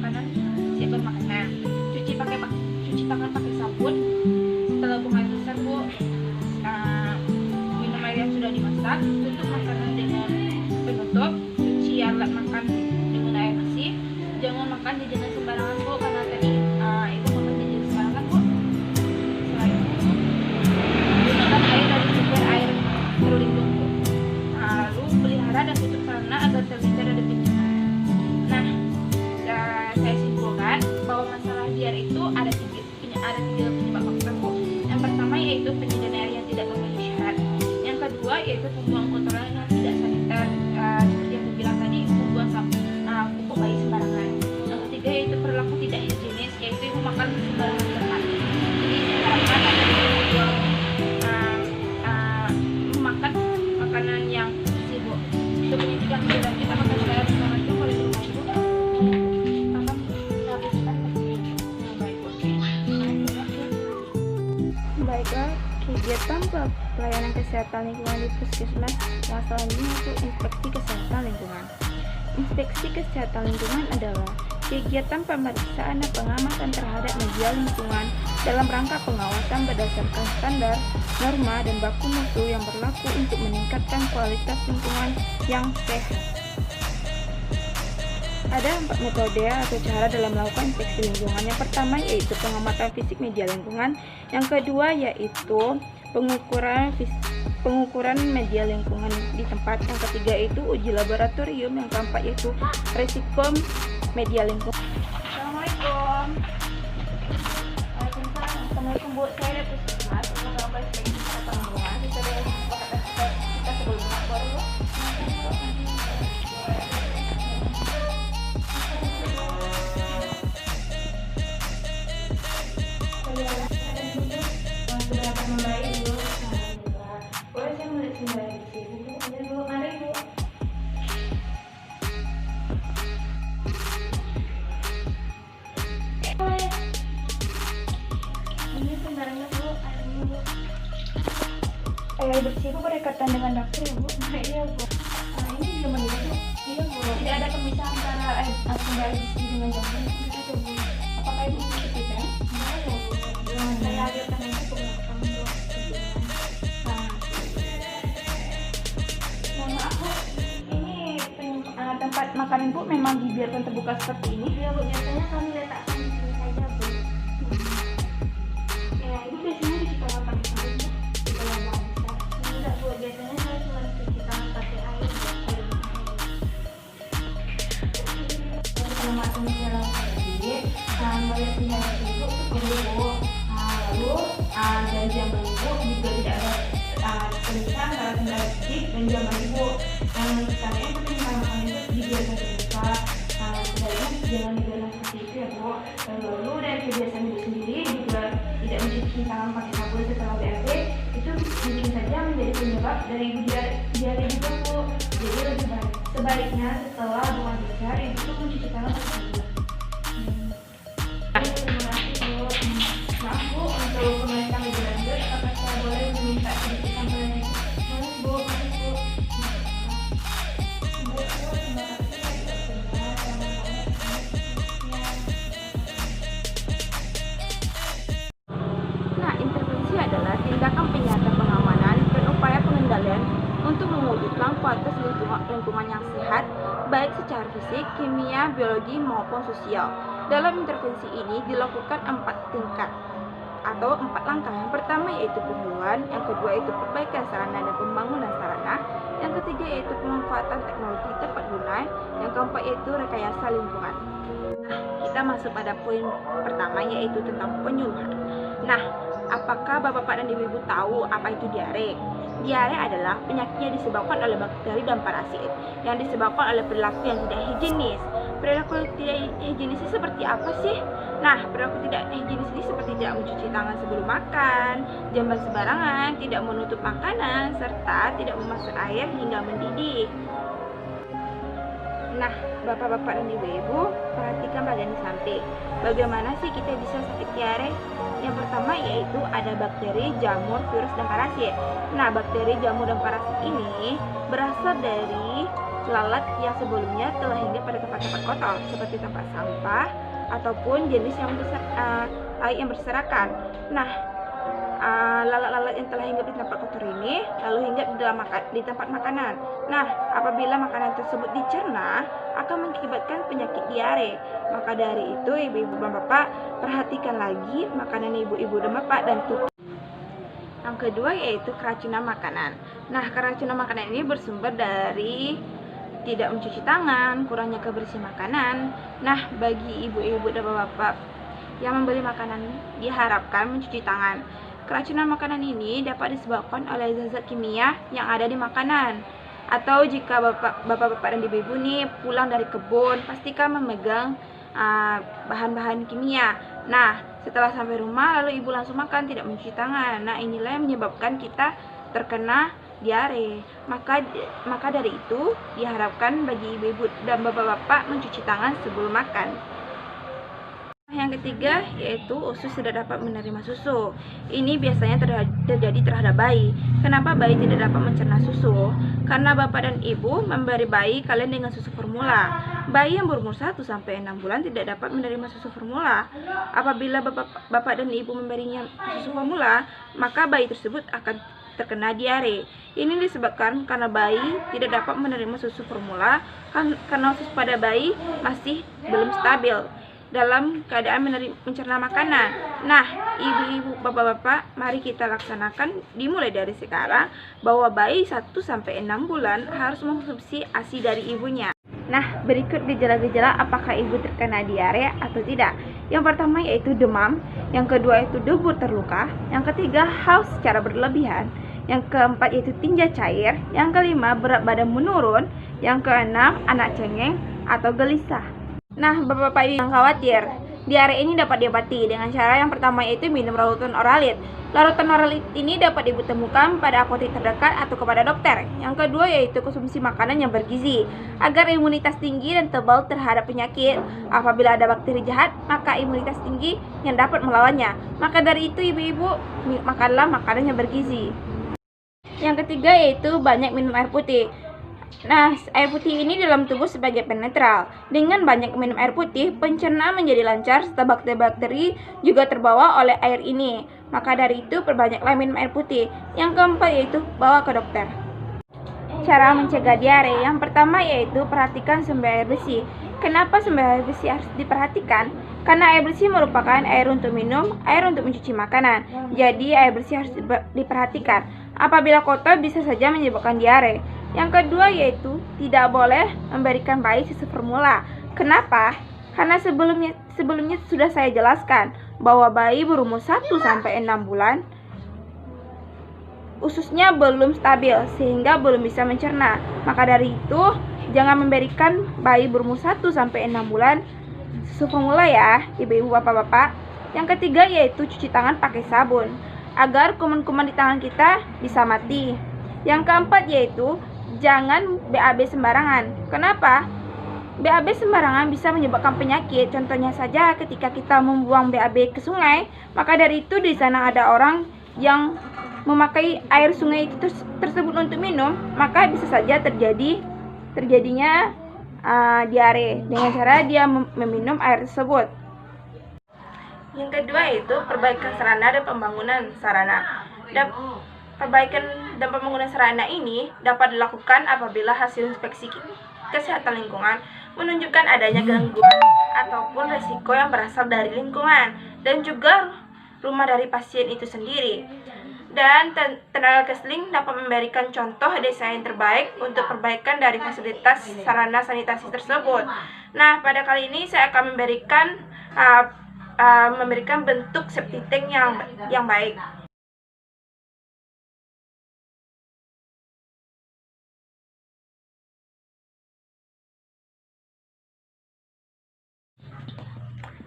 makanan siap bermakanan. Cuci tangan pakai sabun. Setelah buang air besar Bu, minum air yang sudah dimasak. Tutup makanan dengan penutup. Cuci alat makan dengan air bersih. Jangan makan jajanan sembarangan Bu, karena tadi ibu makan jajanan sembarangan Bu. Setelah itu gunakan air dari sumber air terlindung Bu. Lalu pelihara dan tutup sarana agar terhindar dari bencana. Nah, saya simpulkan bahwa masalah diare itu ada tiga penyebab faktor Bu. Yang pertama yaitu penyediaan air yang tidak memenuhi syarat. Yang kedua yaitu pembuangan kotoran yang tidak saniter, seperti yang aku bilang tadi, membuang pupuk bayi sembarangan. Yang ketiga yaitu perilaku tidak higienis, yaitu ibu makan sembarangan tempat. Jadi saya harapkan memakan makanan yang bersih Bu. Untuk pendidikan lebih lanjut apakah saya bersama itu boleh berumah Ibu? Baiklah, kegiatan pelayanan kesehatan lingkungan di puskesmas yang selanjutnya itu inspeksi kesehatan lingkungan. Inspeksi kesehatan lingkungan adalah kegiatan pemeriksaan dan pengamatan terhadap media lingkungan dalam rangka pengawasan berdasarkan standar, norma, dan baku mutu yang berlaku untuk meningkatkan kualitas lingkungan yang sehat. Ada 4 metode atau cara dalam melakukan inspeksi lingkungan. Yang pertama yaitu pengamatan fisik media lingkungan. Yang kedua yaitu pengukuran media lingkungan di tempat. Yang ketiga itu uji laboratorium. Yang keempat yaitu resiko media lingkungan. Assalamualaikum. Waalaikumsalam. Assalamualaikum Bu. Saya dari puskesmas untuk melakukan inspeksi kesehatan lingkungan. Kita dari kesepakatan kita sebelumnya baru Bu. Sudah membaik Bu. Boleh saya melihat sembari di sini Bu? Ada Bu, mari Bu. Boleh. Ini sembarangan Bu, airnya Bu. Air bersih Bu berdekatan dengan dapur ya Bu? Iya Bu. Ini belum ada Bu. Iya Bu. Tidak ada pemisahan antara air sumber bersih dengan dapur. Tidak ada Bu. Apakah Ibu mau kita? Tidak ada Bu. Saya ajarkan itu pengetahuan Bu. Mohon maaf Bu, ini tempat makan Ibu memang dibiarkan terbuka seperti ini? Iya Bu, biasanya kami letakkan di sini saja Bu. Ya, Ibu biasanya cuci tangan pakai sabun Bu? Di dalam buang besar? Enggak Bu, biasanya saya cuma cuci tangan pakai air Bu. Pengamatan secara sedikit, melihat tindakan Ibu itu perlu Bu. Lalu dari jamban Ibu juga tidak ada pemisahan antara tindakan sedikit dan jamban Ibu. Yang sekarang itu penyimpanan itu dibiarkan terbuka. Sebaiknya jangan dibiarkan seperti itu ya Bu. Lalu dari kebiasaan Ibu sendiri juga tidak mencuci tangan pakai sabun setelah BAB, itu mungkin saja menjadi penyebab dari Ibu diare juga Bu. Jadi lebih baik sebaiknya setelah buang besar Ibu mencuci tangan pakai sabun. Terima kasih Bu. Maaf Bu, untuk pemeriksaan lebih lanjut, apakah saya boleh meminta sedikit sampelnya? Boleh Bu, makasih Bu. Nah, intervensi adalah tindakan penyihatan pengamanan dan upaya pengendalian untuk mewujudkan kualitas lingkungan yang sehat, baik secara fisik, kimia, biologi, maupun sosial. Dalam intervensi ini dilakukan 4 tingkat atau 4 langkah. Yang pertama yaitu penghuluan, yang kedua yaitu perbaikan sarana dan pembangunan sarana, yang ketiga yaitu pemanfaatan teknologi tepat guna, yang keempat yaitu rekayasa lingkungan. Nah, kita masuk pada poin pertama yaitu tentang penyuluhan. Nah, apakah Bapak-Bapak dan Ibu-Ibu tahu apa itu diare? Diare adalah penyakit yang disebabkan oleh bakteri dan parasit yang disebabkan oleh perilaku yang tidak higienis. Perilaku tidak higienis ini seperti apa sih? Nah, perilaku tidak higienis ini seperti tidak mencuci tangan sebelum makan, jamban sembarangan, tidak menutup makanan, serta tidak memasak air hingga mendidih. Nah, Bapak-Bapak dan Ibu-Ibu, perhatikan bagian di samping. Bagaimana sih kita bisa sakit diare? Yang pertama yaitu ada bakteri, jamur, virus, dan parasit. Nah, bakteri, jamur, dan parasit ini berasal dari lalat yang sebelumnya telah hinggap pada tempat-tempat kotor seperti tempat sampah ataupun jenis yang berserakan. Nah, lalat-lalat yang telah hinggap di tempat kotor ini lalu hinggap di tempat makanan. Nah, apabila makanan tersebut dicerna akan mengakibatkan penyakit diare. Maka dari itu, ibu-ibu dan bapak perhatikan lagi makanan ibu-ibu dan bapak dan tutup. Yang kedua yaitu keracunan makanan. Nah, keracunan makanan ini bersumber dari tidak mencuci tangan, kurangnya kebersihan makanan. Nah, bagi ibu-ibu dan bapak yang membeli makanan diharapkan mencuci tangan. Keracunan makanan ini dapat disebabkan oleh zat-zat kimia yang ada di makanan. Atau jika bapak-bapak dan ibu-ibu nih pulang dari kebun, pastikan memegang bahan-bahan kimia. Nah, setelah sampai rumah lalu ibu langsung makan, tidak mencuci tangan. Nah, inilah yang menyebabkan kita terkena diare. Maka dari itu diharapkan bagi ibu-ibu dan bapak-bapak mencuci tangan sebelum makan. Yang ketiga yaitu usus tidak dapat menerima susu. Ini biasanya terjadi terhadap bayi. Kenapa bayi tidak dapat mencerna susu? Karena bapak dan ibu memberi bayi kalian dengan susu formula. Bayi yang berumur 1-6 bulan tidak dapat menerima susu formula. Apabila bapak dan ibu memberinya susu formula, maka bayi tersebut akan terkena diare. Ini disebabkan karena bayi tidak dapat menerima susu formula karena usus pada bayi masih belum stabil dalam keadaan mencerna makanan. Nah, ibu-ibu, bapak-bapak, mari kita laksanakan dimulai dari sekarang bahwa bayi 1-6 bulan harus mengkonsumsi ASI dari ibunya. Nah, berikut gejala-gejala apakah ibu terkena diare atau tidak. Yang pertama yaitu demam, yang kedua yaitu debur terluka, yang ketiga haus secara berlebihan, yang keempat yaitu tinja cair, yang kelima berat badan menurun, yang keenam anak cengeng atau gelisah. Nah, bapak-bapak yang khawatir, diare ini dapat diobati dengan cara yang pertama yaitu minum larutan oralit. Larutan oralit ini dapat ditemukan pada apotek terdekat atau kepada dokter. Yang kedua yaitu konsumsi makanan yang bergizi agar imunitas tinggi dan tebal terhadap penyakit. Apabila ada bakteri jahat, maka imunitas tinggi yang dapat melawannya. Maka dari itu ibu-ibu, makanlah makanan yang bergizi. Yang ketiga yaitu banyak minum air putih. Nah, air putih ini dalam tubuh sebagai penetral. Dengan banyak minum air putih, pencernaan menjadi lancar serta bakteri-bakteri juga terbawa oleh air ini. Maka dari itu, perbanyaklah minum air putih. Yang keempat yaitu bawa ke dokter. Cara mencegah diare yang pertama yaitu perhatikan sumber air bersih. Kenapa sumber air bersih harus diperhatikan? Karena air bersih merupakan air untuk minum, air untuk mencuci makanan. Jadi air bersih harus diperhatikan. Apabila kotor bisa saja menyebabkan diare. Yang kedua yaitu tidak boleh memberikan bayi susu formula. Kenapa? Karena sebelumnya sudah saya jelaskan bahwa bayi berumur 1-6 bulan ususnya belum stabil sehingga belum bisa mencerna. Maka dari itu jangan memberikan bayi berumur 1-6 bulan susu formula ya, ibu-ibu, bapak-bapak. Yang ketiga yaitu cuci tangan pakai sabun agar kuman-kuman di tangan kita bisa mati. Yang keempat yaitu jangan BAB sembarangan. Kenapa? BAB sembarangan bisa menyebabkan penyakit. Contohnya saja ketika kita membuang BAB ke sungai, maka dari itu di sana ada orang yang memakai air sungai itu tersebut untuk minum, maka bisa saja terjadinya diare dengan cara dia meminum air tersebut. Yang kedua yaitu perbaikan sarana dan pembangunan sarana. Perbaikan dan pembangunan sarana ini dapat dilakukan apabila hasil inspeksi kesehatan lingkungan menunjukkan adanya gangguan ataupun risiko yang berasal dari lingkungan dan juga rumah dari pasien itu sendiri. Dan tenaga keseling dapat memberikan contoh desain terbaik untuk perbaikan dari fasilitas sarana sanitasi tersebut. Nah, pada kali ini saya akan memberikan bentuk septic tank yang baik.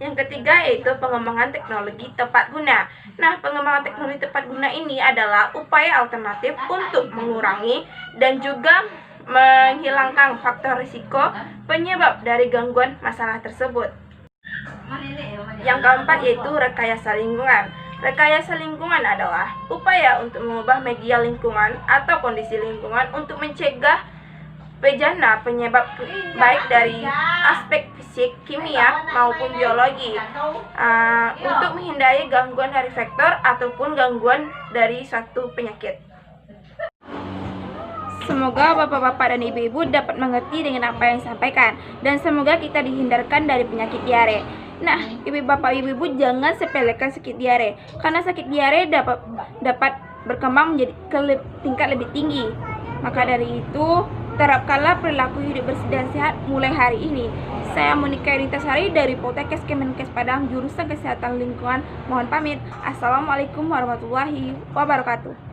Yang ketiga yaitu pengembangan teknologi tepat guna. Nah, pengembangan teknologi tepat guna ini adalah upaya alternatif untuk mengurangi dan juga menghilangkan faktor risiko penyebab dari gangguan masalah tersebut. Yang keempat yaitu rekayasa lingkungan. Rekayasa lingkungan adalah upaya untuk mengubah media lingkungan atau kondisi lingkungan untuk mencegah bejana penyebab baik dari aspek fisik, kimia maupun biologi, untuk menghindari gangguan dari faktor ataupun gangguan dari suatu penyakit. Semoga bapak-bapak dan ibu-ibu dapat mengerti dengan apa yang disampaikan, dan semoga kita dihindarkan dari penyakit diare. Nah, bapak ibu-ibu jangan sepelekan sakit diare, karena sakit diare dapat berkembang menjadi ke tingkat lebih tinggi. Maka dari itu, terapkanlah perilaku hidup bersih dan sehat mulai hari ini. Saya Monika Rintasari dari Poltekkes Kemenkes Padang, jurusan Kesehatan Lingkungan. Mohon pamit. Assalamualaikum warahmatullahi wabarakatuh.